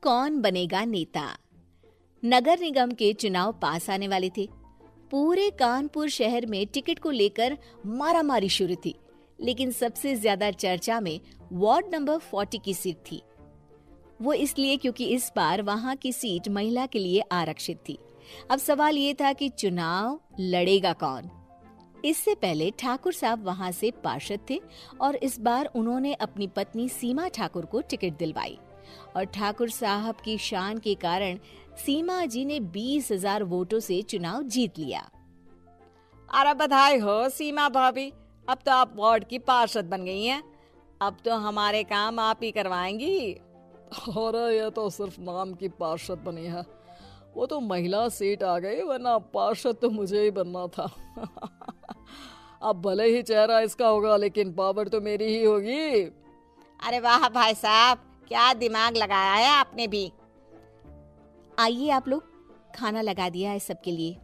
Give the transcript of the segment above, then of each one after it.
कौन बनेगा नेता। नगर निगम के चुनाव पास आने वाले थे। पूरे कानपुर शहर में टिकट को लेकर मारामारी शुरू थी, लेकिन सबसे ज्यादा चर्चा में वार्ड नंबर 40 की सीट थी। वो इसलिए क्योंकि इस बार वहां की सीट महिला के लिए आरक्षित थी। अब सवाल ये था कि चुनाव लड़ेगा कौन। इससे पहले ठाकुर साहब वहां से पार्षद थे और इस बार उन्होंने अपनी पत्नी सीमा ठाकुर को टिकट दिलवाई और ठाकुर साहब की शान के कारण सीमा जी ने 20,000 वोटों से चुनाव जीत लिया। अरे बधाई हो सीमा भाभी, अब तो आप वार्ड की पार्षद बन गई हैं। अब तो हमारे काम आप ही करवाएंगी। अरे ये तो सिर्फ नाम की पार्षद बनी है, वो तो महिला सीट आ गई, वरना पार्षद तो मुझे ही बनना था। अब भले ही चेहरा इसका होगा, लेकिन पावर तो मेरी ही होगी। अरे वाह भाई साहब, क्या दिमाग लगाया है आपने भी। आइए आप लोग, खाना लगा दिया है सबके लिए।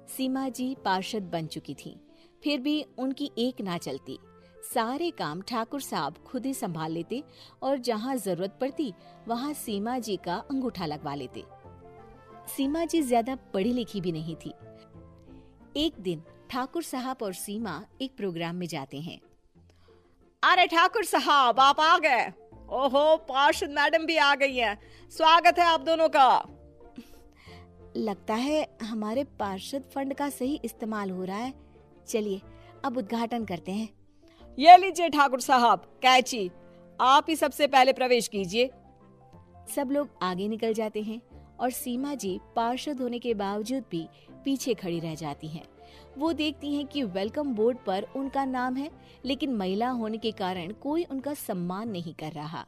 सीमा जी पार्षद बन चुकी थी, फिर भी उनकी एक ना चलती। सारे काम ठाकुर साहब खुद ही संभाल लेते और जहाँ जरूरत पड़ती वहाँ सीमा जी का अंगूठा लगवा लेते। सीमा जी ज्यादा पढ़ी लिखी भी नहीं थी। एक दिन ठाकुर साहब और सीमा एक प्रोग्राम में जाते हैं। अरे ठाकुर साहब, आप आ गए। ओहो, पार्षद मैडम भी आ गई हैं। स्वागत है आप दोनों का। लगता है हमारे पार्षद फंड का सही इस्तेमाल हो रहा है। चलिए अब उद्घाटन करते हैं। ये लीजिए ठाकुर साहब कैची, आप ही सबसे पहले प्रवेश कीजिए। सब लोग आगे निकल जाते हैं और सीमा जी पार्षद होने के बावजूद भी पीछे खड़ी रह जाती हैं। वो देखती हैं कि वेलकम बोर्ड पर उनका नाम है, लेकिन महिला होने के कारण कोई उनका सम्मान नहीं कर रहा।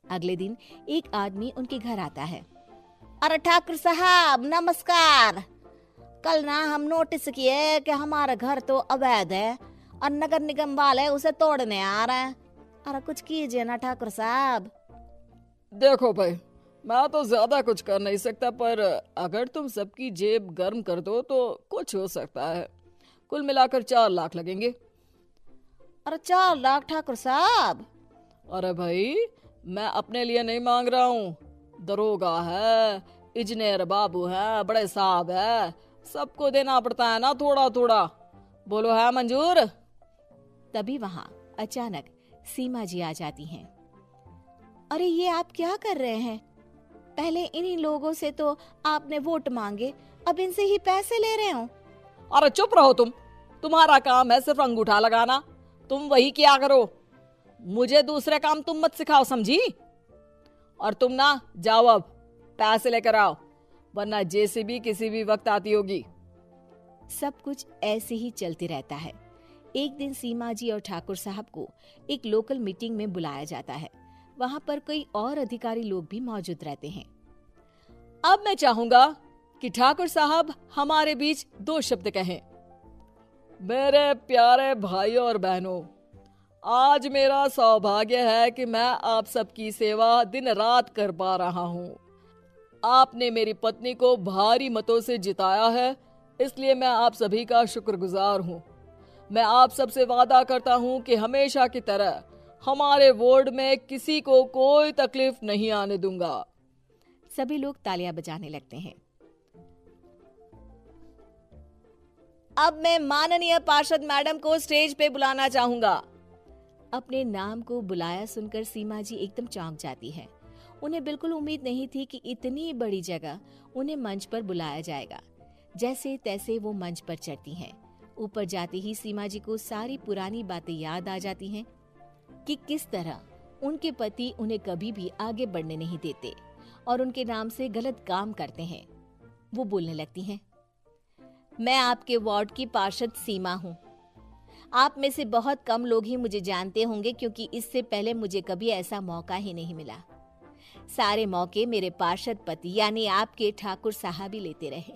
अगले दिन एक आदमी उनके घर आता है। अरे ठाकुर साहब नमस्कार। कल ना हम नोटिस किए कि हमारा घर तो अवैध है और नगर निगम वाले उसे तोड़ने आ रहे हैं। अरे कुछ कीजिए ना ठाकुर साहब। देखो भाई, मैं तो ज्यादा कुछ कर नहीं सकता, पर अगर तुम सबकी जेब गर्म कर दो तो कुछ हो सकता है। कुल मिलाकर 4 लाख लगेंगे। अरे 4 लाख ठाकुर साहब? अरे भाई, मैं अपने लिए नहीं मांग रहा हूँ। दरोगा है, इंजीनियर बाबू है, बड़े साहब है, सबको देना पड़ता है ना थोड़ा थोड़ा। बोलो है मंजूर? तभी वहाँ अचानक सीमा जी आ जाती हैं। अरे ये आप क्या कर रहे हैं? पहले इन्हीं लोगों से तो आपने वोट मांगे, अब इनसे ही पैसे ले रहे हो। अरे चुप रहो तुम, तुम्हारा काम है सिर्फ अंगूठा लगाना, तुम वही किया करो। मुझे दूसरे काम तुम मत सिखाओ, समझी? और तुम ना जाओ, अब पैसे लेकर आओ, वरना जेसीबी किसी भी वक्त आती होगी। सब कुछ ऐसे ही चलते रहता है। एक दिन सीमा जी और ठाकुर साहब को एक लोकल मीटिंग में बुलाया जाता है। वहाँ पर कई और अधिकारी लोग भी मौजूद रहते हैं। अब मैं चाहूंगा कि ठाकुर साहब हमारे बीच 2 शब्द कहें। मेरे प्यारे भाइयों और बहनों, आज मेरा सौभाग्य है कि मैं आप सबकी सेवा दिन रात कर पा रहा हूँ। आपने मेरी पत्नी को भारी मतों से जिताया है, इसलिए मैं आप सभी का शुक्रगुजार हूँ। मैं आप सबसे वादा करता हूँ कि हमेशा की तरह हमारे वार्ड में किसी को कोई तकलीफ नहीं आने दूंगा। सभी लोग तालियां बजाने लगते हैं। अब मैं माननीय पार्षद मैडम को स्टेज पे बुलाना चाहूंगा। अपने नाम को बुलाया सुनकर सीमा जी एकदम चौंक जाती है। उन्हें बिल्कुल उम्मीद नहीं थी कि इतनी बड़ी जगह उन्हें मंच पर बुलाया जाएगा। जैसे तैसे वो मंच पर चढ़ती हैं। ऊपर जाते ही सीमा जी को सारी पुरानी बातें याद आ जाती हैं कि किस तरह उनके पति उन्हें कभी भी आगे बढ़ने नहीं देते और उनके नाम से गलत काम करते हैं। वो बोलने लगती हैं, मैं आपके वार्ड की पार्षद सीमा हूँ। आप में से बहुत कम लोग ही मुझे जानते होंगे, क्योंकि इससे पहले मुझे कभी ऐसा मौका ही नहीं मिला। सारे मौके मेरे पार्षद पति यानी आपके ठाकुर साहब ही लेते रहे,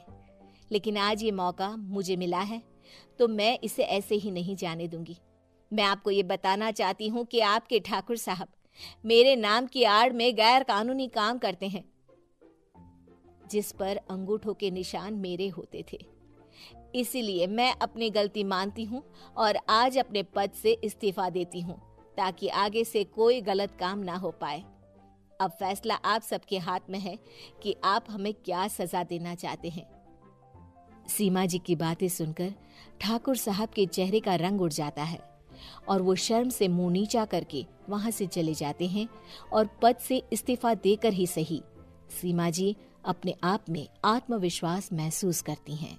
लेकिन आज ये मौका मुझे मिला है तो मैं इसे ऐसे ही नहीं जाने दूंगी। मैं आपको ये बताना चाहती हूँ कि आपके ठाकुर साहब मेरे नाम की आड़ में गैर कानूनी काम करते हैं, जिस पर अंगूठों के निशान मेरे होते थे। इसीलिए मैं अपनी गलती मानती हूँ और आज अपने पद से इस्तीफा देती हूँ, ताकि आगे से कोई गलत काम ना हो पाए। अब फैसला आप सबके हाथ में है कि आप हमें क्या सजा देना चाहते हैं। सीमा जी की बातें सुनकर ठाकुर साहब के चेहरे का रंग उड़ जाता है और वो शर्म से मुंह नीचा करके वहां से चले जाते हैं और पद से इस्तीफा देकर ही सही सीमा जी अपने आप में आत्मविश्वास महसूस करती हैं।